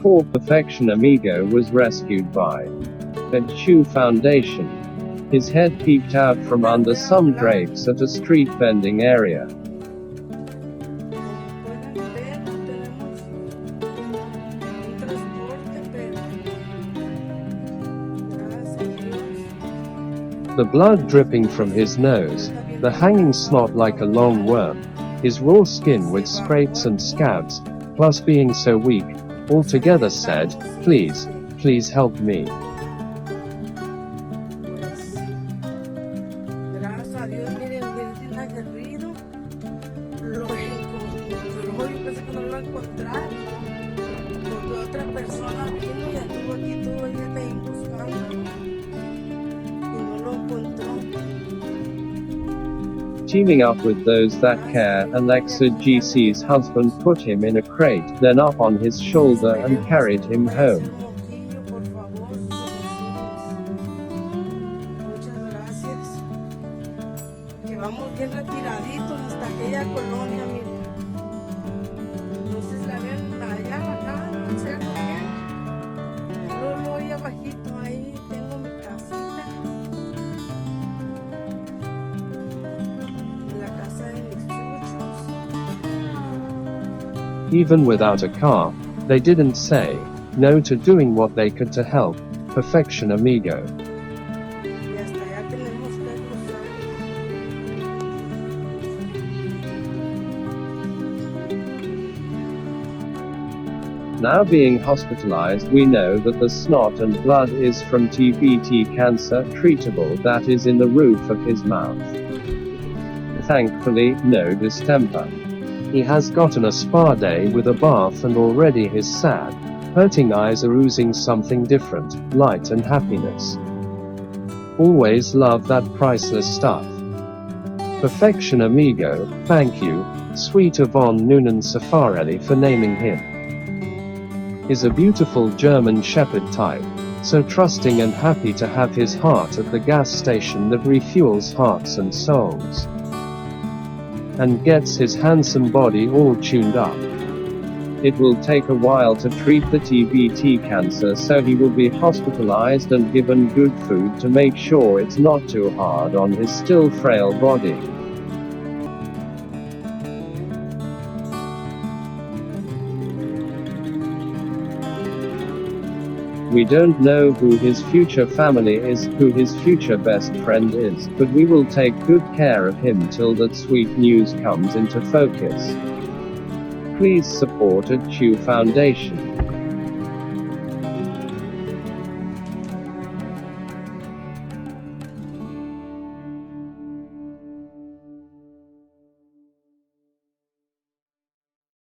before Perfection Amigo was rescued by At-Choo Foundation. His head peeked out from under some drapes at a street vending area. The blood dripping from his nose, the hanging snot like a long worm, his raw skin with scrapes and scabs, plus being so weak, altogether said, "Please, please help me." Teaming up with those that care, Alexa GC's husband put him in a crate, then up on his shoulder and carried him home. Even without a car, they didn't say no to doing what they could to help Perfection Amigo. Now being hospitalized, we know that the snot and blood is from TBT cancer treatable that is in the roof of his mouth. Thankfully, no distemper. He has gotten a spa day with a bath and already his sad, hurting eyes are oozing something different, light and happiness. Always love that priceless stuff. Perfection Amigo, thank you, sweet Yvonne Noonan Safarelli for naming him. Is a beautiful German Shepherd type, so trusting and happy to have his heart at the gas station that refuels hearts and souls. And gets his handsome body all tuned up. It will take a while to treat the TBT cancer, so he will be hospitalized and given good food to make sure it's not too hard on his still frail body. We don't know who his future family is, who his future best friend is, but we will take good care of him till that sweet news comes into focus. Please support At-Choo Foundation.